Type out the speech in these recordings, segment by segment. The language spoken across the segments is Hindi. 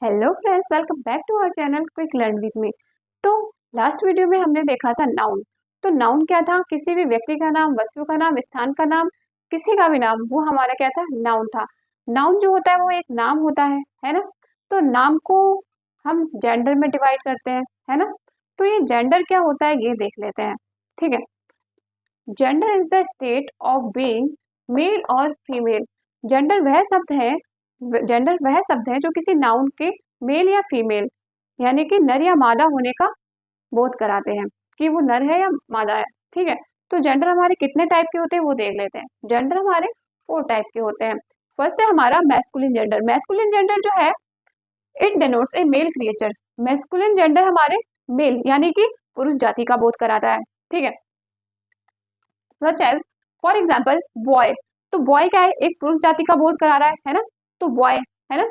Hello friends, welcome back to our channel quick learn with me. तो लास्ट वीडियो में हमने देखा था नाउन। तो नाउन क्या था? किसी भी व्यक्ति का नाम, वस्तु का नाम, स्थान का नाम, किसी का भी नाम, वो हमारा क्या था? नाउन था। नाउन जो होता है वो एक नाम होता है ना। तो नाम को हम जेंडर में डिवाइड करते हैं, है ना। तो ये जेंडर क्या होता है ये देख लेते हैं, ठीक है। Gender is the state of being male और फीमेल। जेंडर वह शब्द है जेंडर वह शब्द है जो किसी नाउन के मेल या फीमेल यानी कि नर या मादा होने का बोध कराते हैं कि वो नर है या मादा है, ठीक है। तो जेंडर हमारे कितने टाइप के होते हैं वो देख लेते हैं। जेंडर हमारे 4 टाइप के होते हैं। फर्स्ट है हमारा मैस्कुलिन जेंडर। मैस्कुलिन जेंडर जो है it denotes a male creature. Masculine gender हमारे मेल यानी कि पुरुष जाति का बोध कराता है, ठीक है। Such as for example boy. तो बॉय क्या है? एक पुरुष जाति का बोध करा रहा है ना। तो बॉय है ना,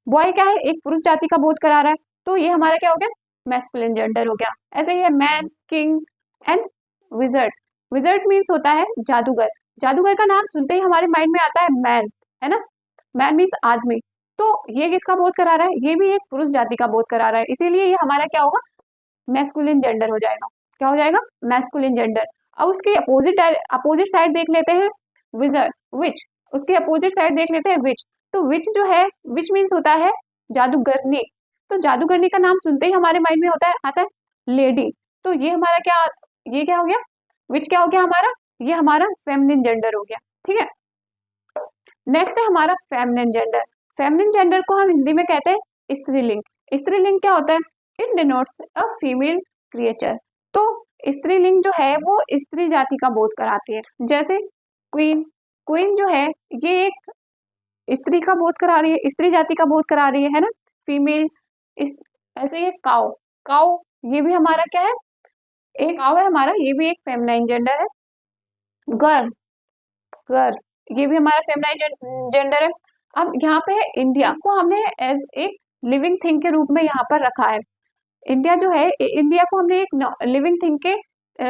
बॉय क्या है? एक पुरुष जाति का बोध करा रहा है। तो ये हमारा क्या हो गया? मैस्कुलिन जेंडर हो गया। ऐसे ही है man, king and wizard. Wizard means होता है जादूगर। जादूगर का नाम सुनते ही हमारे माइंड में आता है मैन, है ना। मैन मीन्स आदमी। तो ये किसका बोध करा रहा है? ये भी एक पुरुष जाति का बोध करा रहा है, इसीलिए ये हमारा क्या होगा? मैस्कुलिन जेंडर हो जाएगा। क्या हो जाएगा? Masculine gender. अब उसके अपोजिट साइड देख लेते हैं, विजर्ड, विच। उसके अपोजिट साइड देख लेते हैं विच। तो विच जो है, विच मीन्स होता है जादूगरनी। तो जादूगरनी का नाम सुनते ही हमारे माइंड में आता है लेडी। तो ये हमारा क्या, ये क्या हो गया? विच क्या हो गया हमारा? ये हमारा फेमिनिन जेंडर हो गया, ठीक है। नेक्स्ट है हमारा फेमिनिन जेंडर। फेमिनिन जेंडर को हम हिंदी में कहते हैं स्त्रीलिंग। स्त्रीलिंग क्या होता है? It denotes a female creature. तो स्त्रीलिंग जो है वो स्त्री जाति का बोध कराती है। जैसे क्वीन। क्वीन जो है ये एक स्त्री का बोध करा रही है, स्त्री जाति का बोध करा रही है ना। फीमेल। इस ऐसे ये काउ। काउ ये भी हमारा क्या है? एक काउ है हमारा, ये भी एक फेमिनाइन जेंडर है। गर्ल। गर्ल ये भी हमारा फेमिनाइन जेंडर है। अब यहाँ पे है इंडिया, को हमने एज एक लिविंग थिंग के रूप में यहाँ पर रखा है। इंडिया जो है, इंडिया को हमने एक लिविंग थिंग के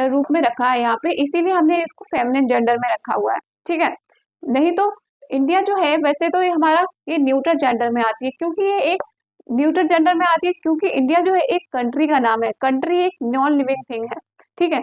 रूप में रखा है यहाँ पे, इसीलिए हमने इसको फेमिनिन जेंडर में रखा हुआ है, ठीक है। नहीं तो इंडिया जो है वैसे तो ये हमारा ये न्यूट्रल जेंडर में आती है, क्योंकि ये एक न्यूट्रल जेंडर में आती है क्योंकि इंडिया जो है एक कंट्री का नाम है। कंट्री एक नॉन लिविंग थिंग है, ठीक है।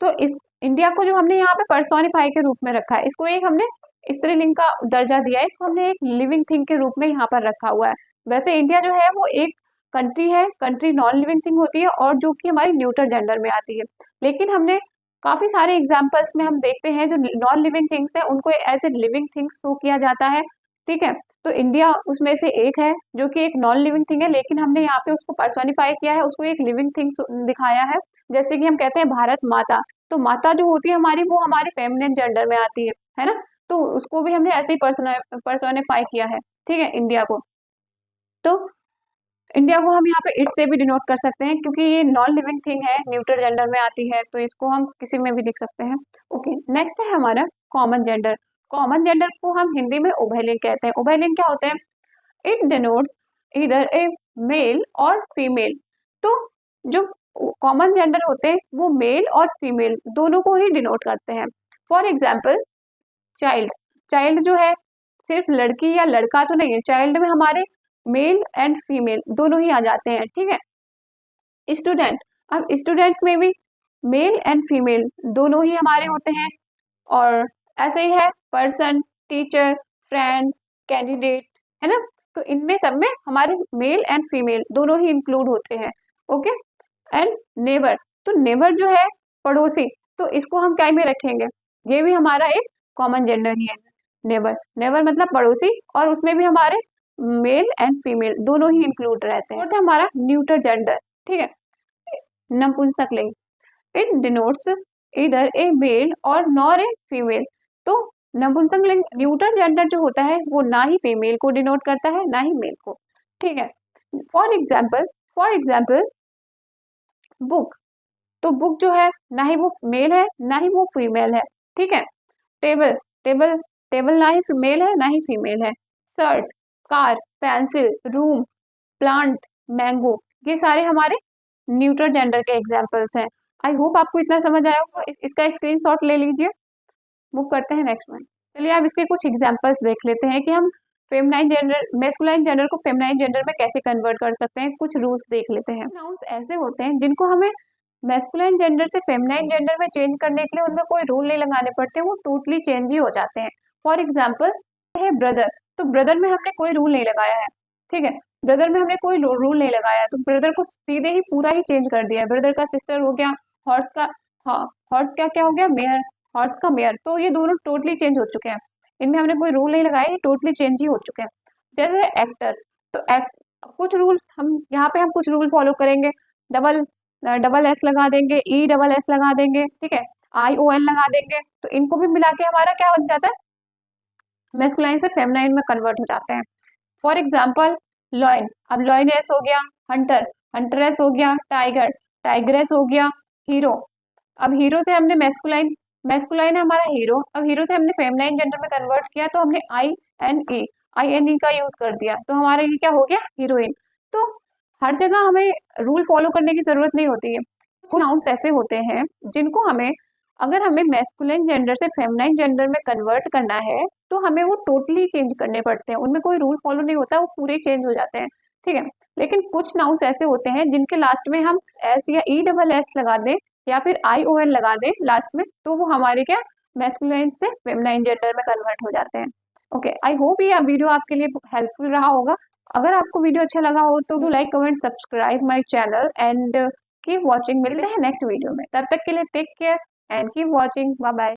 तो इस इंडिया को जो हमने यहाँ पे पर्सोनिफाई के रूप में रखा है, इसको एक हमने स्त्रीलिंग का दर्जा दिया है, इसको हमने एक लिविंग थिंग के रूप में यहाँ पर रखा हुआ है। वैसे इंडिया जो है वो एक कंट्री है, कंट्री नॉन लिविंग थिंग होती है और जो कि हमारी न्यूट्रल जेंडर में आती है। लेकिन हमने काफी सारे एग्जाम्पल्स में हम देखते हैं जो नॉन लिविंग थिंग्स है उनको as a living things show किया जाता है, ठीक है। तो इंडिया उसमें से एक है जो कि एक नॉन लिविंग थिंग है, लेकिन हमने यहाँ पे उसको पर्सोनिफाई किया है, उसको एक लिविंग थिंग दिखाया है। जैसे कि हम कहते हैं भारत माता। तो माता जो होती है हमारी, वो हमारे फेमिनिन जेंडर में आती है ना। तो उसको भी हमने ऐसे ही पर्सोनिफाई किया है, ठीक है, इंडिया को। तो इंडिया को हम यहाँ पे इट से भी डिनोट कर सकते हैं क्योंकि ये नॉन लिविंग थिंग है, न्यूट्रल जेंडर में आती है, तो इसको हम किसी में भी लिख सकते हैं। ओके, नेक्स्ट है हमारा कॉमन जेंडर। कॉमन जेंडर को हम हिंदी में उभयलिंग कहते हैं। उभयलिंग क्या होते हैं? इट डिनोट्स इधर ए मेल और फीमेल। तो जो कॉमन जेंडर होते हैं वो मेल और फीमेल दोनों को ही डिनोट करते हैं। For example child. चाइल्ड जो है सिर्फ लड़की या लड़का तो नहीं है, चाइल्ड में हमारे मेल एंड फीमेल दोनों ही आ जाते हैं, ठीक है। स्टूडेंट। अब स्टूडेंट में भी मेल एंड फीमेल दोनों ही हमारे होते हैं। और ऐसे ही है पर्सन, टीचर, फ्रेंड, कैंडिडेट, है ना। तो इनमें सब में हमारे मेल एंड फीमेल दोनों ही इंक्लूड होते हैं। ओके। And neighbour. तो नेबर जो है पड़ोसी, तो इसको हम क्या में रखेंगे? ये भी हमारा एक कॉमन जेंडर ही है, नेबर। नेबर मतलब पड़ोसी, और उसमें भी हमारे मेल एंड फीमेल दोनों ही इंक्लूड रहते हैं। और हमारा न्यूट्रल जेंडर, ठीक है, नपुंसकलिंग। इट डिनोट्स इधर ए मेल और नॉर ए फीमेल। तो नपुंसकलिंग न्यूट्रल जेंडर जो होता है वो ना ही फीमेल को डिनोट करता है ना ही मेल को, ठीक है। For example book. तो बुक जो है ना ही वो मेल है ना ही वो फीमेल है, ठीक है। टेबल। टेबल टेबल ना ही मेल है ना ही फीमेल है। Shirt, car, pencil, room, plant, mango, ये सारे हमारे न्यूट्रल जेंडर के एग्जाम्पल्स हैं। आई होप आपको इतना समझ आया होगा। इसका स्क्रीनशॉट ले लीजिए। मूव करते हैं नेक्स्ट में। चलिए अब इसके कुछ एग्जाम्पल्स देख लेते हैं कि हम फेमिनाइन जेंडर, मैस्कुलाइन जेंडर को फेमिनाइन जेंडर में कैसे कन्वर्ट कर सकते हैं, कुछ रूल्स देख लेते हैं। नाउन्स ऐसे होते हैं जिनको हमें मैस्कुलाइन जेंडर से फेमिनाइन जेंडर में चेंज करने के लिए उनमें कोई रूल नहीं लगाने पड़ते, वो टोटली चेंज ही हो जाते हैं। फॉर एग्जाम्पल है ब्रदर, तो ब्रदर में हमने कोई रूल नहीं लगाया है, ठीक है, ब्रदर में हमने कोई रूल नहीं लगाया, तो ब्रदर को सीधे ही पूरा ही चेंज कर दिया। ब्रदर का सिस्टर हो गया, हॉर्स का, हाँ हॉर्स का क्या हो गया, मेयर, हॉर्स का मेयर, तो ये दोनों टोटली चेंज हो चुके हैं, इनमें हमने कोई रूल नहीं लगाया, ये टोटली चेंज ही हो चुके हैं। जैसे एक्टर, तो कुछ रूल हम यहाँ पे हम कुछ रूल फॉलो करेंगे, डबल एस लगा देंगे, ई डबल एस लगा देंगे, ठीक है, आई ओ एन लगा देंगे, तो इनको भी मिला के हमारा क्या बन जाता है, मैस्कुलाइन से फेमिनाइन में कन्वर्ट हो जाते हैं। फॉर एग्जाम्पल लॉयन, अब लॉयनेस हो गया, हंटर, हंटरेस हो गया, टाइगर, टाइगरेस हो गया, हीरो, अब हीरो से हमने मैस्कुलाइन, मैस्कुलाइन है हमारा हीरो, अब हीरो से हमने फेमिनाइन जेंडर में कन्वर्ट किया, तो हमने आई एन ई का यूज कर दिया, तो हमारा ये क्या हो गया, हीरोइन। तो हर जगह हमें रूल फॉलो करने की जरूरत नहीं होती है। कुछ नाउन्स ऐसे होते हैं जिनको हमें, अगर हमें मैस्कुलिन जेंडर से फेमिनाइन जेंडर में कन्वर्ट करना है तो हमें वो टोटली चेंज करने पड़ते हैं, उनमें कोई रूल फॉलो नहीं होता, वो पूरे चेंज हो जाते हैं, ठीक है। लेकिन कुछ नाउन्स ऐसे होते हैं जिनके लास्ट में हम एस या ई डबल एस लगा दें या फिर आई ओ एन लगा दें लास्ट में, तो वो हमारे क्या, मैस्कुलिन से फेमिनाइन जेंडर में कन्वर्ट हो जाते हैं। ओके, आई होप ये वीडियो आपके लिए हेल्पफुल रहा होगा। अगर आपको वीडियो अच्छा लगा हो तो do like, comment, subscribe my channel and keep watching. मिलते हैं नेक्स्ट वीडियो में, तब तक के लिए take care and keep watching, bye bye.